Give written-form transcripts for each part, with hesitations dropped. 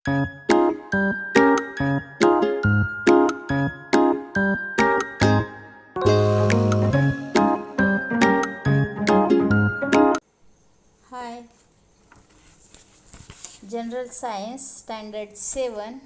Hi, General Science Standard 7,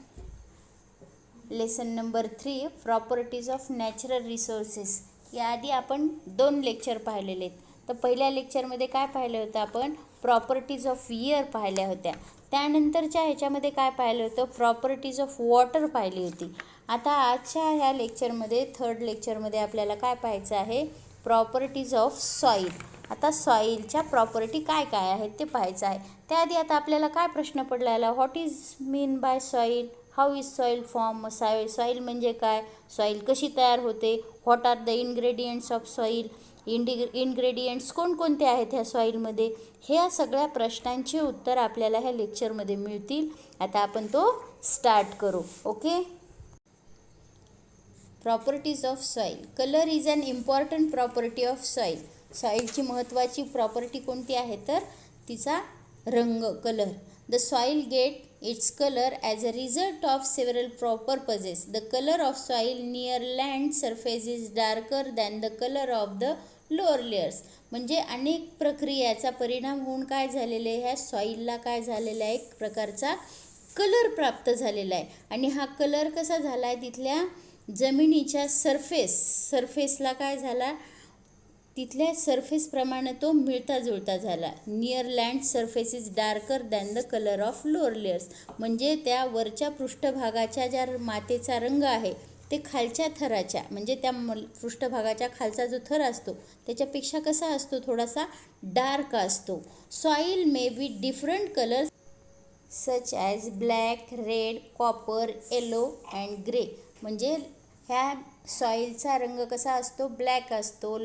Lesson number 3, Properties of Natural Resources. याआधी आपण 2 lecture पाहिलेले आहेत. तर पहिल्या लेक्चरमध्ये काय पाहिलं होतं आपण? प्रॉपर्टीज ऑफ एअर पाहिल्या होत्या. त्यानंतरच्या ह्याच्यामध्ये काय पाहिलं होतं? प्रॉपर्टीज ऑफ वॉटर पाहिली होती. आता आजच्या ह्या लेक्चरमध्ये, 3rd लेक्चरमध्ये आपल्याला काय पाहायचं आहे? Properties of soil. आता सॉईलच्या प्रॉपर्टी काय काय आहेत ते पाहायचं आहे. त्याआधी आता आपल्याला काय प्रश्न पडलेला? What is mean by soil? How is soil form? Soil म्हणजे काय? सॉईल कशी तयार होते? What are the ingredients of soil? Ingredients कोणकोणते आहेत ह्या सॉईलमध्ये? ह्या सगळ्या प्रश्नांची उत्तर आपल्याला ह्या लेक्चरमध्ये मिळतील. आता आपण तो स्टार्ट करू. Okay. Properties of soil. Colour is an important property of soil. सॉईलची महत्त्वाची प्रॉपर्टी कोणती आहे? तर तिचा रंग, colour. The soil get its colour as a result of several purposes. The colour of soil near land surface is darker than the colour of the lower layers. म्हणजे अनेक प्रक्रियाचा परिणाम होऊन काय झालेलं आहे? ह्या सॉईलला काय झालेला आहे? एक प्रकारचा कलर प्राप्त झालेला आहे. आणि हा कलर कसा झाला आहे? तिथल्या जमिनीच्या सरफेसला काय झाला? तिथल्या सरफेसप्रमाणे तो मिळता जुळता झाला. Near land surface is darker than the colour of lower layers. म्हणजे त्या वरच्या पृष्ठभागाच्या ज्या मातीचा रंग आहे ते खालच्या थराच्या, म्हणजे त्या पृष्ठभागाच्या खालचा जो थर असतो त्याच्यापेक्षा कसा असतो? थोडासा डार्क असतो. Soil may be different colours such as black, red, copper, yellow and grey. म्हणजे ह्या सॉईलचा रंग कसा असतो? ब्लॅक असतो,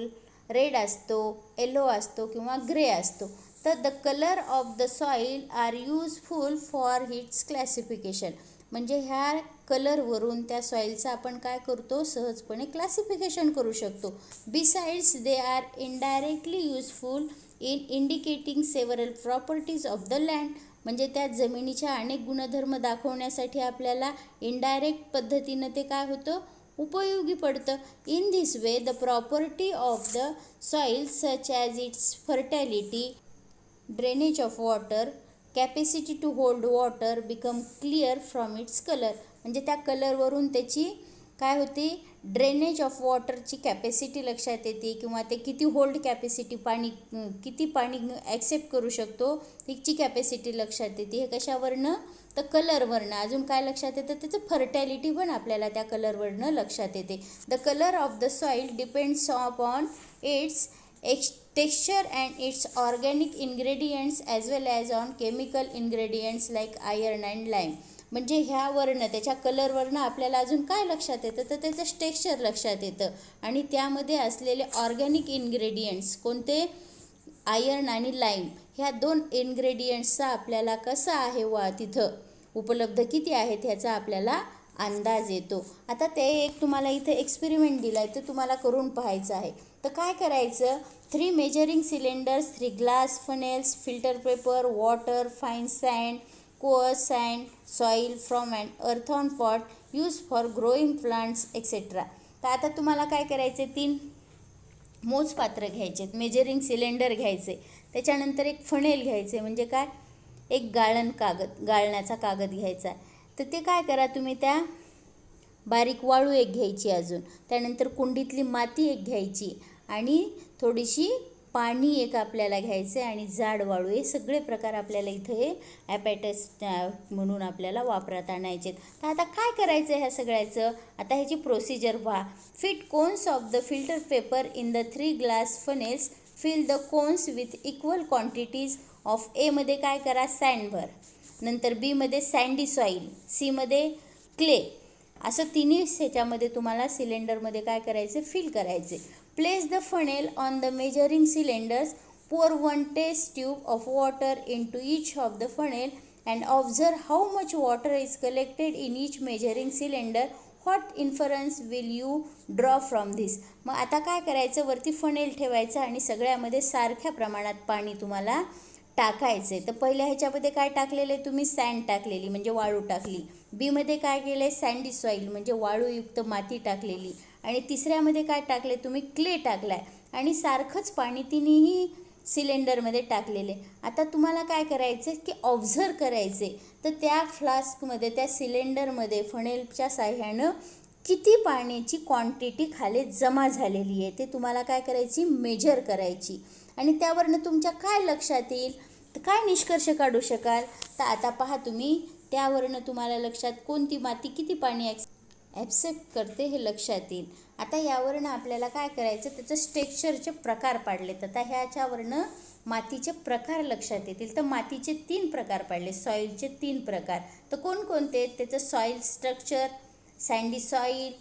रेड असतो, येलो असतो किंवा ग्रे असतो. तर the colour of the soil are useful for its classification. म्हणजे ह्या कलरवरून त्या सॉईलचं आपण काय करतो? सहजपणे क्लासिफिकेशन करू शकतो. Besides they are indirectly useful in indicating several properties of the land. म्हणजे त्या जमिनीच्या अनेक गुणधर्म दाखवण्यासाठी आपल्याला इनडायरेक्ट पद्धतीनं ते काय होतं? उपयोगी पडतं. In this way the property of the soil such as its fertility, drainage of water, capacity to hold water become clear from its colour. म्हणजे त्या कलरवरून त्याची काय होते? ड्रेनेज ऑफ वॉटरची कॅपॅसिटी लक्षात येते, किंवा ते किती होल्ड कॅपॅसिटी, किती पाणी ॲक्सेप्ट करू शकतो तिची कॅपॅसिटी लक्षात येते. हे कशावरनं? तर कलरवरनं. अजून काय लक्षात येतं? त्याचं फर्टॅलिटी पण आपल्याला त्या कलरवरनं लक्षात येते. The colour of the soil depends upon its texture and it's organic ingredients as well as on chemical ingredients like iron and lime. म्हणजे ह्यावरनं, त्याच्या कलरवरनं आपल्याला अजून काय लक्षात येतं? तर त्याचं टेक्स्चर लक्षात येतं. आणि त्यामध्ये असलेले ऑर्गॅनिक इन्ग्रेडियंट्स कोणते? आयर्न आणि लाईम. ह्या 2 इन्ग्रेडियंट्सचा आपल्याला कसा आहे तिथं उपलब्ध किती आहेत ह्याचा आपल्याला अंदाज येतो. आता ते एक तुम्हाला इथं एक्सपेरिमेंट दिला आहे, तर तुम्हाला करून पाहायचं आहे. तर काय करायचं? 3 measuring cylinders, 3 glass funnels, filter paper, water, fine sand, coarse sand, soil from and earthen pot use for growing plants etcetera. तर आता तुम्हाला काय करायचे? 3 मोजपात्र घ्यायचे, मेजरिंग सिलेंडर घ्यायचे, त्याच्यानंतर एक फनेल घ्यायचे, म्हणजे काय? एक गाळण्याचा कागद घ्यायचा. तर ते काय करा तुम्ही? त्या बारीक वाळू एक घ्यायची, अजून त्यानंतर कुंडीतली माती एक घ्यायची, आणि थोडीशी पाणी एक आपल्याला घ्यायचं आहे, आणि जाड वाळू. हे सगळे प्रकार आपल्याला इथं हे ॲपॅटस म्हणून आपल्याला वापरात आणायचे. तर आता काय करायचं ह्या सगळ्याचं? आता ह्याची प्रोसिजर पहा. Fit cones of the filter paper in the 3 glass funnels. Fill the cones with equal quantities of. एमध्ये काय करा? सँड भर. नंतर बीमध्ये सँडी सॉईल, सीमध्ये क्ले. असं तिन्ही ह्याच्यामध्ये तुम्हाला सिलेंडरमध्ये काय करायचे? फिल करायचे. Place the funnel on the measuring cylinders. Pour 1 test tube of water into each of the funnel and observe how much water is collected in each measuring cylinder. What inference will you draw from this. मग आता काय करायचं? वरती funnel ठेवायचं आणि सगळ्यामध्ये सारख्या प्रमाणात पाणी तुम्हाला टाकायचे. तर पहिल्या ह्याच्यामध्ये काय टाकलेलं आहे तुम्ही? सँड टाकलेली म्हणजे वाळू टाकली. बीमध्ये काय केलं आहे? सँडी सॉईल म्हणजे वाळूयुक्त माती टाकलेली. आणि तिसऱ्यामध्ये काय टाकले तुम्ही? क्ले टाकला आहे. आणि सारखंच पाणी तिन्ही सिलेंडरमध्ये टाकलेले. आता तुम्हाला काय करायचं आहे की ऑब्झर्व करायचे. तर त्या फ्लास्कमध्ये, त्या सिलेंडरमध्ये फनेलच्या साह्यानं किती पाण्याची क्वांटिटी खाली जमा झालेली आहे ते तुम्हाला काय करायची? मेजर करायची. आणि त्यावरनं तुमच्या काय लक्षात येईल? तर काय निष्कर्ष काढू शकाल? तर आता पहा तुम्ही, त्यावरनं तुम्हाला लक्षात कोणती माती किती पाणी ॲब्सेप्ट करते हे लक्षात येईल. आता यावरनं आपल्याला काय करायचं? त्याचं स्ट्रक्चरचे प्रकार पाडले. तर आता ह्याच्यावरनं मातीचे प्रकार लक्षात येतील. तर मातीचे 3 प्रकार पाडले, सॉईलचे 3 प्रकार. तर कोणकोणते? त्याचं soil structure, sandy soil,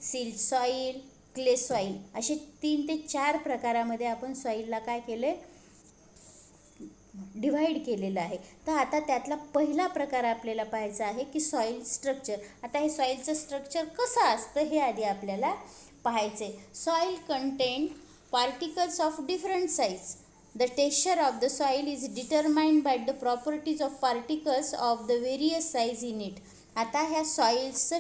silt soil, clay soil, असे 3 ते 4 प्रकारामध्ये आपण सॉईलला काय केलं आहे? डिव्हाइड केलेलं आहे. तर आता त्यातला पहिला प्रकार आपल्याला पाहायचा आहे की सॉईल स्ट्रक्चर. आता हे सॉईलचं स्ट्रक्चर कसं असतं हे आधी आपल्याला पाहायचं आहे. Soil content particles of different size. The texture of the soil is determined by the properties of particles of the various size in it. आता ह्या सॉईलचं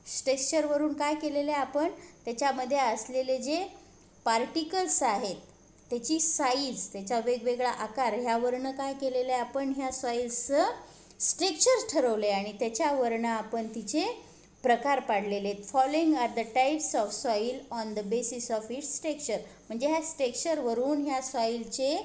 टेक्स्चरवरून काय केलेलं आहे आपण? त्याच्यामध्ये असलेले जे पार्टिकल्स आहेत त्याची साईज, त्याचा वेगवेगळा आकार, ह्यावरनं काय केलेलं आहे आपण? ह्या सॉईल्सचं स्ट्रक्चर ठरवले आणि त्याच्यावरनं आपण तिचे प्रकार पाडलेले आहेत. Following are the types of soil on the basis of its structure. म्हणजे ह्या स्ट्रक्चरवरून ह्या सॉईलचे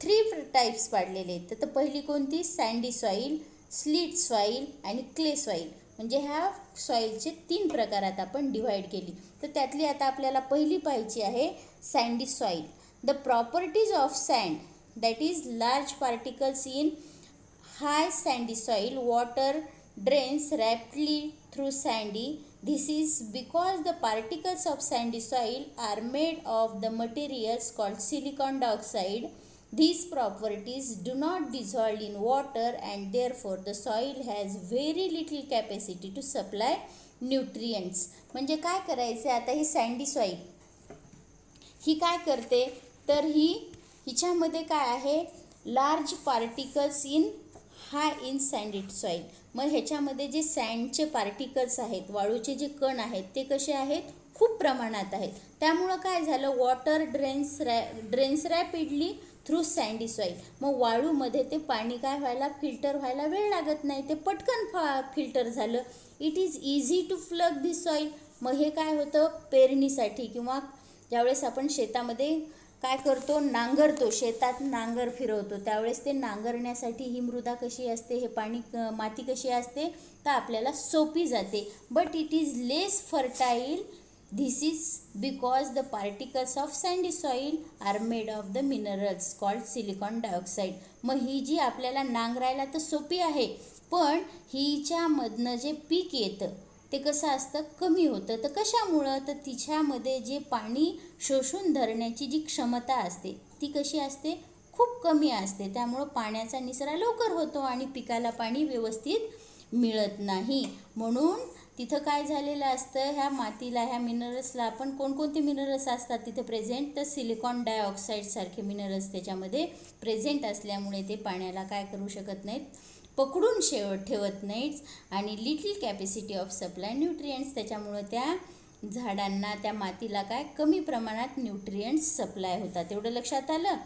3 टाईप्स पाडलेले आहेत. तर पहिली कोणती? सँडी सॉईल, स्लीट सॉईल आणि क्ले सॉईल. म्हणजे ह्या सॉईलचे 3 प्रकारात आपण डिव्हाइड केली. तर त्यातली आता आपल्याला पहिली पाहायची आहे sandy soil. The properties of sand, that is large particles in high sandy soil. Water drains rapidly through sandy. This is because the particles of sandy soil are made of the materials called silicon dioxide. These properties do not dissolve in water and therefore the soil has very little capacity to supply nutrients. म्हणजे काय करायचे? आता ही sandy soil ही काय करते? तर हिच्यामध्ये काय आहे? Large particles in high in sanded soil. मग ह्याच्यामध्ये जे सँडचे पार्टिकल्स आहेत, वाळूचे जे कण आहेत, ते कसे आहेत? खूप प्रमाणात आहेत. त्यामुळं काय झालं? Water drains rapidly through sandy soil. मग वाळूमध्ये ते पाणी काय व्हायला? फिल्टर व्हायला वेळ लागत नाही, ते पटकन फिल्टर झालं. It is easy to plug this soil. मग हे काय होतं? पेरणीसाठी किंवा ज्यावेळेस आपण शेतामध्ये काय करतो? नांगरतो, शेतात नांगर फिरवतो, त्यावेळेस ते नांगरण्यासाठी ही मृदा कशी असते? हे पाणी माती कशी असते? तर आपल्याला सोपी जाते. But it is less fertile. This is because the particles of sandy soil are made of the minerals called silicon dioxide. मग ही जी आपल्याला नांगरायला तर सोपी आहे, पण हिच्यामधनं जे पीक येतं ते कसं असतं? कमी होतं. तर कशामुळं? तर तिच्यामध्ये जे पाणी शोषून धरण्याची जी क्षमता असते ती कशी असते? खूप कमी असते. त्यामुळं पाण्याचा निचरा लवकर होतो आणि पिकाला पाणी व्यवस्थित मिळत नाही. म्हणून तिथं काय झालेलं असतं? ह्या मातीला, ह्या मिनरल्सला आपण कोणकोणते मिनरल्स असतात तिथे प्रेझेंट? तर सिलिकॉन डायऑक्साईड सारखे मिनरल्स त्याच्यामध्ये प्रेझेंट असल्यामुळे ते पाण्याला काय करू शकत नाहीत? पकडून ठेवत नाहीत. आणि little capacity of supply nutrients. त्याच्यामुळं त्या झाडांना, त्या मातीला काय कमी प्रमाणात न्यूट्रिएंट्स सप्लाय होतात. एवढं लक्षात आलं?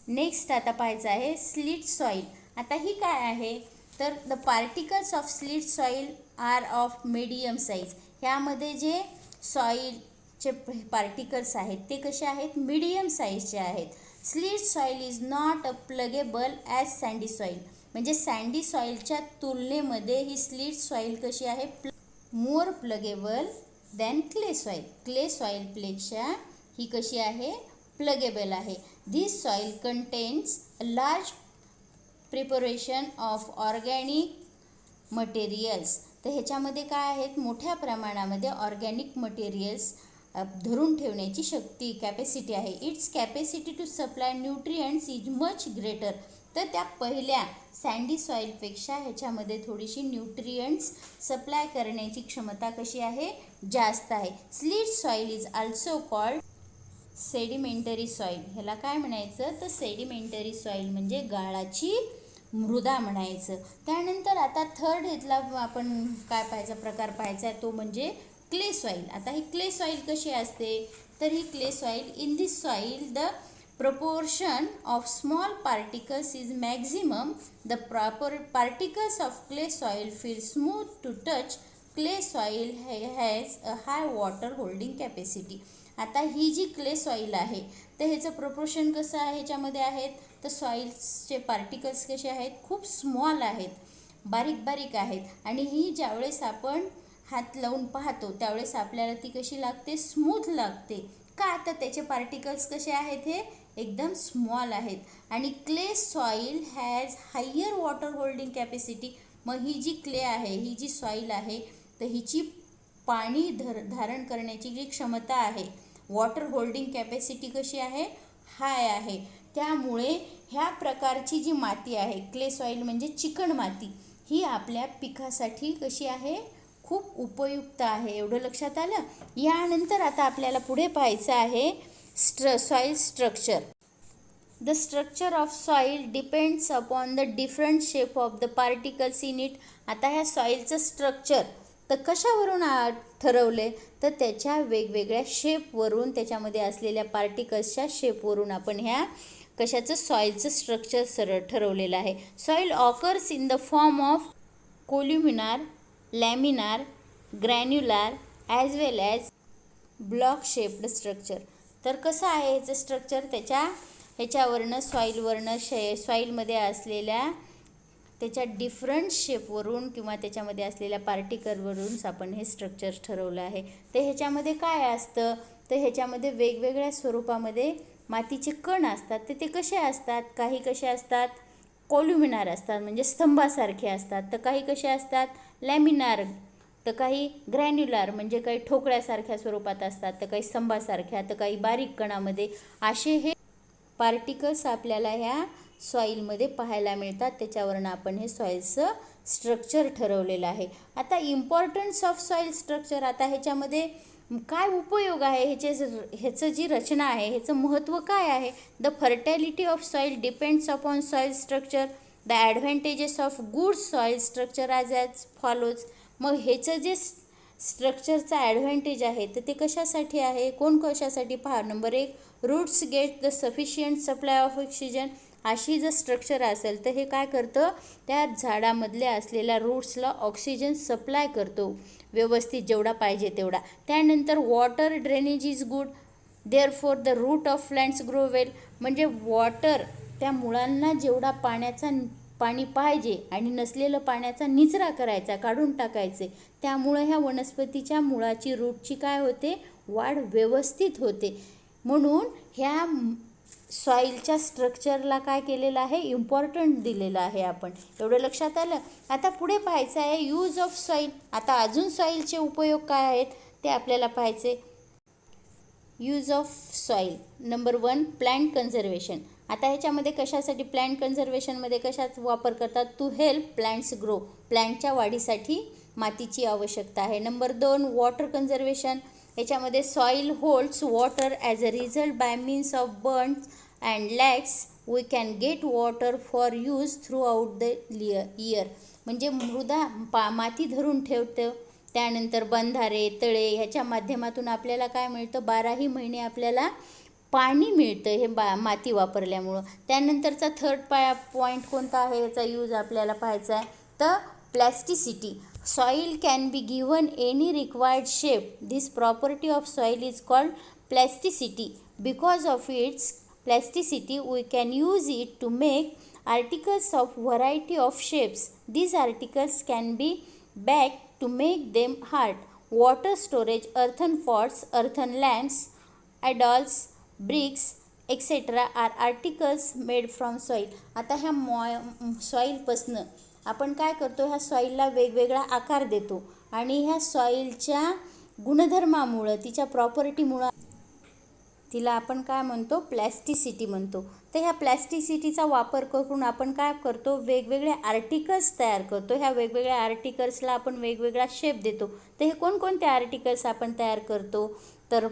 नेक्स्ट आता पाहायचं आहे स्लीट सॉईल. आता ही काय आहे? तर the particles of silt soil are of medium size. ह्यामध्ये जे सॉईलचे पार्टिकल्स आहेत ते कसे आहेत? मीडियम साईजचे आहेत. Silt soil is not a ploughable as sandy soil. म्हणजे सँडी सॉईलच्या तुलनेमध्ये ही स्लीट सॉईल कशी आहे? More ploughable than clay soil. Clay सॉईलपेक्षा ही कशी आहे? प्लगेबल आहे. This soil contains a large preparation of organic materials. तर ह्याच्यामध्ये काय आहेत? मोठ्या प्रमाणामध्ये ऑर्गॅनिक मटेरियल्स धरून ठेवण्याची शक्ती, कॅपॅसिटी आहे. Its capacity to supply nutrients is much greater. तर त्या पहिल्या सँडी सॉईलपेक्षा ह्याच्यामध्ये थोडीशी न्यूट्रिएंट्स सप्लाय करण्याची क्षमता कशी आहे? जास्त आहे. Slit soil is also called sedimentary soil, ह्याला काय म्हणायचं तर सेडिमेंटरी सॉईल म्हणजे गाळाची मृदा म्हणायचं. त्यानंतर आता थर्ड ह्यातला आपण काय पाहायचा प्रकार पाहायचा आहे तो म्हणजे क्ले सॉईल. आता ही क्ले सॉईल कशी असते तर ही clay soil, in this soil the proportion of small particles is maximum. The proper particles of clay soil feel smooth to touch. Clay soil has a high water holding capacity. आता ही जी clay soil आहे तर ह्याचं proportion कसं आहे ह्याच्यामध्ये आहेत तर सॉईल्सचे particles कसे आहेत, खूप स्मॉल आहेत, बारीक बारीक आहेत. आणि ही ज्यावेळेस आपण हात लावून पाहतो त्यावेळेस आपल्याला ती कशी लागते, स्मूथ लागते. का तर त्याचे पार्टिकल्स कसे आहेत, हे एकदम स्मॉल आहेत. आणि clay soil has higher water holding capacity. मग ही जी क्ले आहे, ही जी सॉईल आहे तर हिची पाणी धारण करण्याची जी क्षमता आहे, वॉटर होल्डिंग कॅपॅसिटी कशी आहे, हाय आहे. त्यामुळे ह्या प्रकारची जी माती आहे, क्ले सॉईल म्हणजे चिकण माती, ही आपल्या पिकासाठी कशी आहे, खूप उपयुक्त आहे. एवढं लक्षात आलं. यानंतर आता आपल्याला पुढे पाहायचं आहे soil structure. The structure of soil depends upon the different shape of the particles in it. आता ह्या सॉईलचं स्ट्रक्चर तर कशावरून ठरवले तर त्याच्या वेगवेगळ्या शेपवरून, त्याच्यामध्ये असलेल्या पार्टिकल्सच्या शेपवरून आपण ह्या कशाचं सॉईलचं स्ट्रक्चर ठरवलेलं आहे. Soil occurs in the form of columnar, laminar, granular as well as block shaped structure. तर कसं आहे ह्याचं स्ट्रक्चर, ह्याच्यावरनं सॉईलवरनं सॉईलमध्ये असलेल्या त्याच्या डिफरंट शेपवरून किंवा त्याच्यामध्ये असलेल्या पार्टिकलवरून आपण हे स्ट्रक्चर ठरवलं आहे. तर ह्याच्यामध्ये काय असतं तर ह्याच्यामध्ये वेगवेगळ्या स्वरूपामध्ये मातीचे कण असतात. तर ते कसे असतात, काही कसे असतात कोल्युमिनार असतात म्हणजे स्तंभासारखे असतात, तर काही कसे असतात लॅमिनार, तर काही ग्रॅन्युलर म्हणजे काही ठोकळ्यासारख्या स्वरूपात असतात, तर काही स्तंभासारख्या, तर काही बारीक कणामध्ये. असे हे पार्टिकल्स आपल्याला ह्या सॉईलमध्ये पाहायला मिळतात. त्याच्यावरून आपण हे सॉईलचं स्ट्रक्चर ठरवलेलं आहे. आता इम्पॉर्टन्स ऑफ सॉईल स्ट्रक्चर, आता ह्याच्यामध्ये काय उपयोग आहे, ह्याचं जी रचना आहे ह्याचं महत्त्व काय आहे. The fertility of soil depends upon soil structure. The advantages of good soil structure as follows. मग ह्याचं जे स्ट्रक्चरचा ॲडव्हान्टेज आहे तर ते कशासाठी आहे, कोण कशासाठी पहा. Number 1, roots get the sufficient supply of oxygen. अशी जर स्ट्रक्चर असेल तर हे काय करतं, त्या झाडामधल्या असलेल्या रूट्सला ऑक्सिजन सप्लाय करतो व्यवस्थित, जेवढा पाहिजे तेवढा. त्यानंतर water drainage is good, there for the root of plants grow well. म्हणजे वॉटर, त्या मुळांना जेवढा पाणी पाहिजे आणि नसलेलं पाण्याचा निचरा करायचा, काढून टाकायचे. त्यामुळे ह्या वनस्पतीच्या मुळाची रूटची काय होते, वाढ व्यवस्थित होते. म्हणून ह्या सॉईलच्या स्ट्रक्चरला काय केलेलं आहे, इम्पॉर्टंट दिलेलं आहे आपण. एवढं लक्षात आलं. आता पुढे पाहायचं आहे यूज ऑफ सॉईल. आता अजून सॉईलचे उपयोग काय आहेत ते आपल्याला पाहायचे. Use of soil. Number 1, plant conservation. आता ह्याच्यामध्ये कशासाठी प्लांट कन्झर्वेशनमध्ये कशाचा वापर करतात, टू हेल्प प्लांट्स ग्रो. प्लांटच्या वाढीसाठी मातीची आवश्यकता आहे. Number 2, water conservation. याच्यामध्ये soil holds water as a result by means of burns and lakes we can get water for use throughout the year. म्हणजे मृदा माती धरून ठेवतं. त्यानंतर बंधारे, तळे ह्याच्या माध्यमातून आपल्याला काय मिळतं, 12ही महिने आपल्याला पाणी मिळतं हे माती वापरल्यामुळं. त्यानंतरचा थर्ड पॉईंट कोणता आहे याचा यूज आपल्याला पाहायचा आहे तर प्लॅस्टिसिटी. Soil can be given any required shape. This property of soil is called plasticity. Because of its plasticity, we can use it to make articles of variety of shapes. These articles can be baked to make them hard. Water storage, earthen pots, earthen lamps, adults, bricks, etc. are articles made from soil. आता ह्या सॉईलपासनं आपण काय करतो, ह्या सॉईलला वेगवेगळा आकार देतो आणि ह्या सॉईलच्या गुणधर्मामुळं, तिच्या प्रॉपर्टीमुळं तिला आपण काय म्हणतो, प्लॅस्टिसिटी म्हणतो. तर ह्या प्लॅस्टिसिटीचा वापर करून आपण काय करतो, वेगवेगळे आर्टिकल्स तयार करतो. ह्या वेगवेगळ्या आर्टिकल्सला आपण वेगवेगळा शेप देतो. तर हे कोणकोणते आर्टिकल्स आपण तयार करतो तर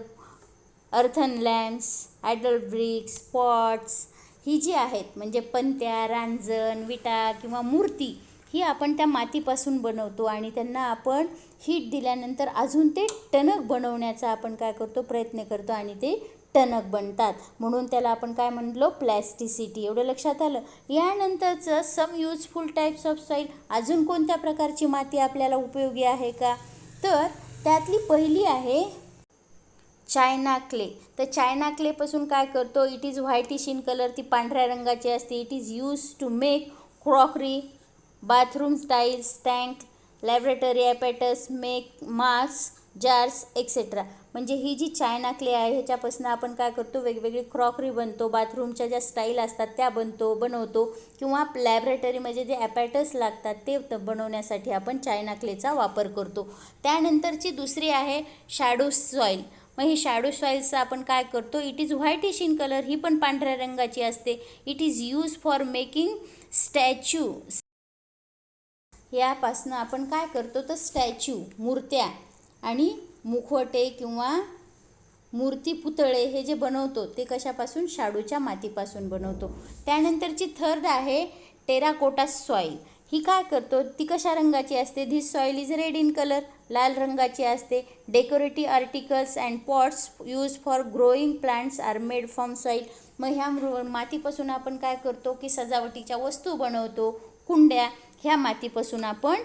earthen lamps, adult bricks, pots ही जी आहेत म्हणजे पंत्या, रांजण, विटा किंवा मूर्ती ही आपण त्या मातीपासून बनवतो आणि त्यांना आपण हीट दिल्यानंतर अजून ते टणक बनवण्याचा आपण काय करतो प्रयत्न करतो आणि ते टणक बनतात, म्हणून त्याला आपण काय म्हणलो प्लॅस्टिसिटी. एवढं लक्षात आलं. यानंतरचं सम युजफुल टाईप्स ऑफ सॉईल, अजून कोणत्या प्रकारची माती आपल्याला उपयोगी आहे का, तर त्यातली पहिली आहे चायना क्ले. तर चायना क्लेपासून काय करतो, it is whitish in colour, ती पांढऱ्या रंगाची असते. It is use to make crockery, bathroom tiles, tank, laboratory apparatus, make mask, jars etcetera. म्हणजे ही जी चायना क्ले आहे ह्याच्यापासून आपण काय करतो वेगवेगळी क्रॉकरी बनतो, बाथरूमच्या ज्या स्टाईल असतात त्या बनवतो किंवा लॅबोरेटरीमध्ये जे ॲपॅटस लागतात ते बनवण्यासाठी आपण चायना क्लेचा वापर करतो. त्यानंतरची दुसरी आहे शॅडो सॉईल. मग ही शॅडो सॉईलचं आपण काय करतो, it is whitish in colour, ही पण पांढऱ्या रंगाची असते. It is use for making statue. यापासनं आपण काय करतो तर स्टॅच्यू, मूर्त्या आणि मुखवटे किंवा मूर्ती पुतळे हे जे बनवतो ते कशापासून, शाडूच्या मातीपासून बनवतो. त्यानंतरची थर्ड आहे टेराकोटा सॉईल. ही काय करतो, ती कशा रंगाची असते, this soil is red in colour, लाल रंगाची असते. Decorative articles and pots use for growing plants are made from soil. मग ह्या मातीपासून आपण काय करतो की सजावटीच्या वस्तू बनवतो, कुंड्या ह्या मातीपासून आपण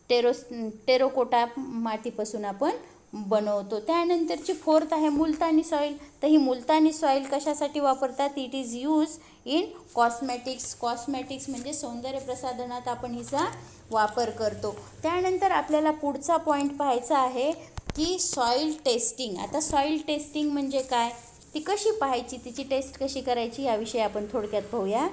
टेरोकोटा मातीपासून आपण बनवतो. त्यानंतरची फोर्थ आहे मुलतानी सॉईल. तर ही मुलतानी सॉईल कशासाठी वापरतात, it is use in cosmetics म्हणजे सौंदर्य प्रसाधनात आपण हिचा वापर करतो. त्यानंतर आपल्याला पुढचा पॉईंट पाहायचा आहे की सॉईल टेस्टिंग. आता सॉईल टेस्टिंग म्हणजे काय, ती कशी पाहायची, तिची टेस्ट कशी करायची याविषयी आपण थोडक्यात पाहूया.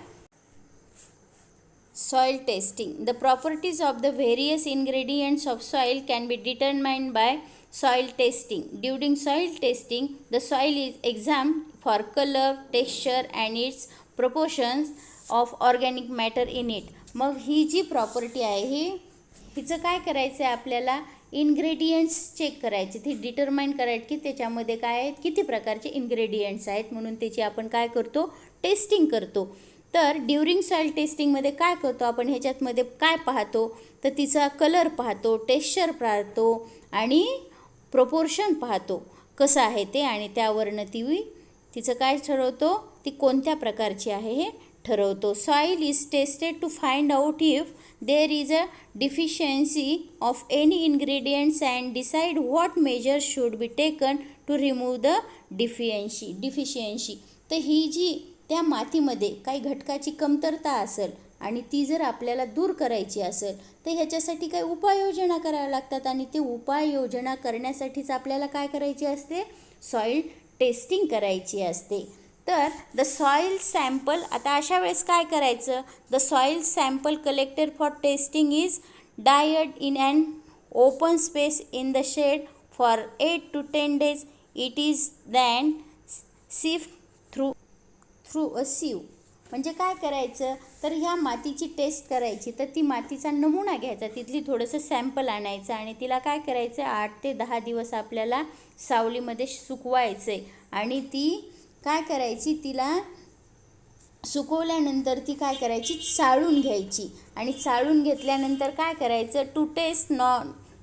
Soil testing. The properties of the various ingredients of soil can be determined by soil testing. During soil testing, the soil is examined for color, texture and its proportions of organic matter in it. मग ही जी property आहे हिचं काय करायचं आहे आपल्याला, ingredients check करायचे, ती डिटरमाइन करायची की त्याच्यामध्ये काय आहेत, किती प्रकारचे इन्ग्रेडियंट्स आहेत, म्हणून त्याची आपण काय करतो टेस्टिंग करतो. तर ड्युरिंग सॉईल टेस्टिंगमध्ये काय करतो आपण, ह्याच्यातमध्ये काय पाहतो तर तिचा कलर पाहतो, टेक्स्चर पाहतो आणि प्रोपोर्शन पाहतो कसं आहे ते, आणि त्यावरनं तिचं काय ठरवतो, ती कोणत्या प्रकारची आहे हे ठरवतो. Soil is tested to find out if there is a deficiency of any ingredients and decide what measures should be taken to remove the deficiency. तर ही जी त्या मातीमध्ये काही घटकाची कमतरता असेल आणि ती जर आपल्याला दूर करायची असेल तर ह्याच्यासाठी काही उपाययोजना कराव्या लागतात आणि ते उपाययोजना करण्यासाठीच आपल्याला काय करायची असते, सॉईल टेस्टिंग करायची असते. तर द सॉईल सॅम्पल, आता अशा वेळेस काय करायचं, the soil sample collected for testing is डायड in and open space in the shed for 8 to 10 days. It is then sift through a sieve. म्हणजे काय करायचं तर ह्या मातीची टेस्ट करायची, तर ती मातीचा नमुना घ्यायचा, तिथली थोडंसं सॅम्पल आणायचं आणि तिला काय करायचं 8 ते 10 दिवस आपल्याला सावलीमध्ये सुकवायचं आहे आणि ती काय करायची, तिला सुकवल्यानंतर ती काय करायची, चाळून घ्यायची आणि चाळून घेतल्यानंतर काय करायचं, to test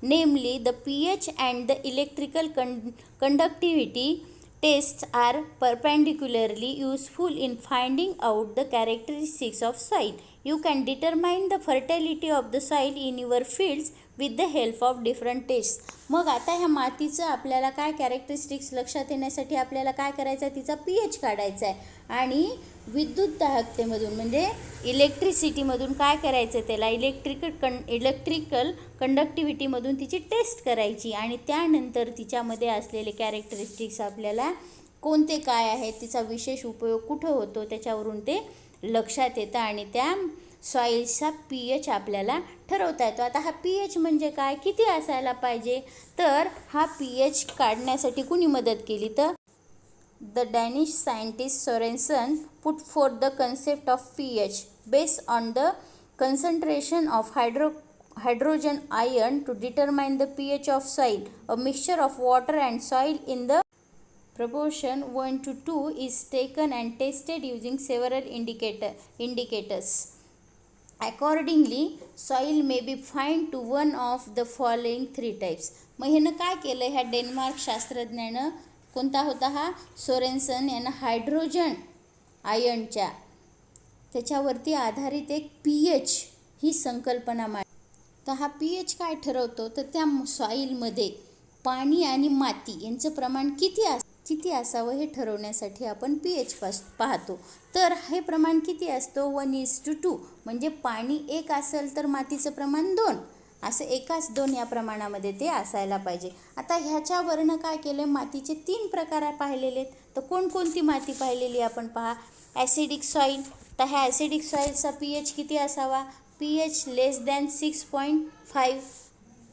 namely the pH and the electrical conductivity. Tests are perpendicularly useful in finding out the characteristics of soil. You can determine the fertility of the soil in your fields with the help of different tests. मग आता ह्या मातीचं आपल्याला काय characteristics लक्षात येण्यासाठी आपल्याला काय करायचं आहे, तिचा pH काढायचा आहे आणि विद्युत दाहकतेमधून म्हणजे इलेक्ट्रिसिटीमधून काय करायचं, त्याला इलेक्ट्रिकल कंडक्टिव्हिटीमधून तिची टेस्ट करायची आणि त्यानंतर तिच्यामध्ये असलेले कॅरेक्टरिस्टिक्स आपल्याला कोणते काय आहेत, तिचा विशेष उपयोग कुठं होतो त्याच्यावरून ते लक्षात येतं आणि त्या सॉईलचा pH आपल्याला ठरवता येतो. आता हा pH म्हणजे काय, किती असायला पाहिजे, तर हा pH काढण्यासाठी कुणी मदत केली तर the Danish scientist Sorensen put fourth the concept of pH based on the concentration of hydrogen ion to determine the pH of soil. A mixture of water and soil in the proportion 1 to 2 is taken and tested using several indicators. Accordingly, soil may be found to one of the following 3 types. मग ह्यानं काय केलं, ह्या Denmark शास्त्रज्ञानं, कोणता होता हा, Sorensen यानं hydrogen आयनच्या त्याच्यावरती आधारित एक pH ही संकल्पना मांडली. तर हा pH काय ठरवतो, तर त्या सॉईलमध्ये पाणी आणि माती यांचं प्रमाण किती असावं हे ठरवण्यासाठी आपण pH पाहतो. तर हे प्रमाण किती असतो, 1:2, म्हणजे पाणी 1 असेल तर मातीचं प्रमाण 2, असं 1:2 या प्रमाणामध्ये ते असायला पाहिजे. आता ह्याच्यावरनं काय केलं, मातीचे 3 प्रकार पाहिलेले आहेत. तर कोणकोणती माती पाहिलेली आपण पहा. ॲसिडिक सॉईल, तर ह्या ॲसिडिक सॉईलचा pH किती असावा, pH <6.5.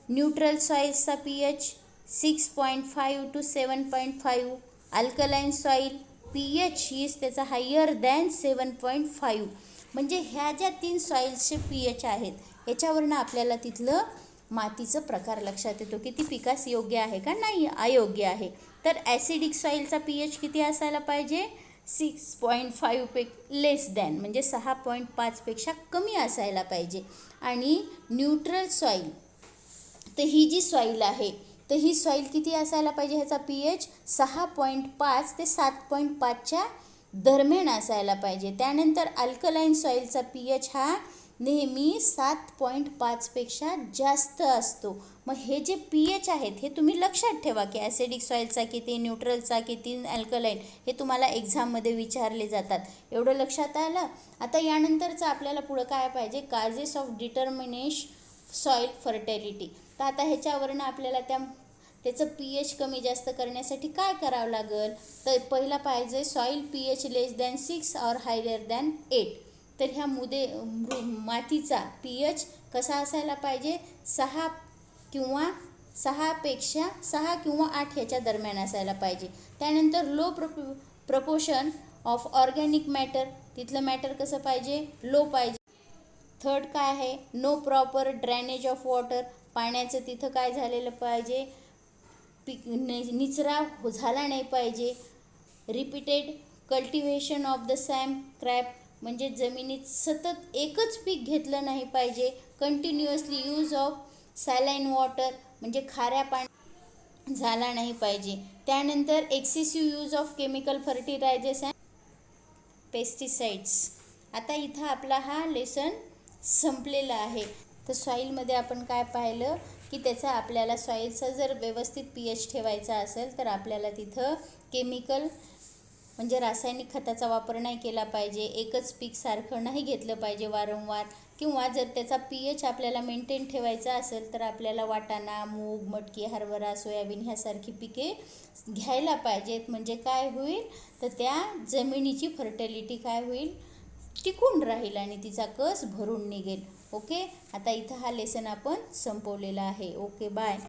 न्यूट्रल सॉईल्सचा pH 6.5 to 7.5. Alkaline soil pH is त्याचा <7.5. म्हणजे ह्या ज्या 3 सॉईल्सचे pH आहेत याच्यावरनं आपल्याला तिथलं मातीचं प्रकार लक्षात येतो, किती पिकास योग्य आहे का नाही अयोग्य आहे. तर ॲसिडिक सॉईलचा pH किती असायला पाहिजे, 6.5 म्हणजे 6.5 पेक्षा कमी असायला पाहिजे. आणि न्यूट्रल सॉईल, तर ही जी सॉईल आहे तर ही सॉईल किती असायला पाहिजे, ह्याचा pH 6.5 ते 7.5च्या दरम्यान असायला पाहिजे. त्यानंतर अल्कलाइन सॉईलचा pH हा नेहमी 7.5 पेक्षा जास्त असतो. मग हे जे pH आहेत हे तुम्ही लक्षात ठेवा की ॲसिडिक सॉईलचा किती, न्यूट्रलचा किती, अल्कलाइन, हे तुम्हाला एक्झाममध्ये विचारले जातात. एवढं लक्षात आलं. आता यानंतरचं आपल्याला पुढं काय पाहिजे, causes of determination soil fertility. तर आता ह्याच्यावरनं आपल्याला त्याचं pH कमी जास्त करण्यासाठी काय करावं लागेल, तर पहिला पाहिजे सॉईल pH <6 or <8. तर ह्या मातीचा pH कसा असायला पाहिजे, 6 किंवा 8 ह्याच्या दरम्यान असायला पाहिजे. त्यानंतर low proportion of organic matter, तिथलं मॅटर कसं पाहिजे, लो पाहिजे. थर्ड काय आहे, no proper drainage of water, पाण्याचं तिथं काय झालेलं पाहिजे, निचरा झाला नाही पाहिजे. Repeated cultivation of the same crop, म्हणजे जमिनीत सतत एकच पीक घेतलं नाही पाहिजे. Continuously use of saline water, म्हणजे खाऱ्या पाणी झाला नाही पाहिजे. त्यानंतर excessive use of chemical fertilisers and pesticides. आता इथं आपला हा लेसन संपलेला आहे. तर सॉईलमध्ये आपण काय पाहिलं की त्याचा आपल्याला सॉईलचा जर व्यवस्थित pH ठेवायचा असेल तर आपल्याला तिथं केमिकल म्हणजे रासायनिक खताचा वापर नाही केला पाहिजे. एकच पीक सारखं नाही घेतलं पाहिजे वारंवार. किंवा जर त्याचा pH आपल्याला मेंटेन ठेवायचा असेल तर आपल्याला वाटाणा, मूग, मटकी, हरभरा, सोयाबीन ह्यासारखी पिके घ्यायला पाहिजेत. म्हणजे काय होईल, तर त्या जमिनीची फर्टिलिटी काय होईल, टिकून राहील आणि तिचा कस भरून निघेल. ओके, आता इथं हा लेसन आपण संपवलेला आहे. Okay, bye.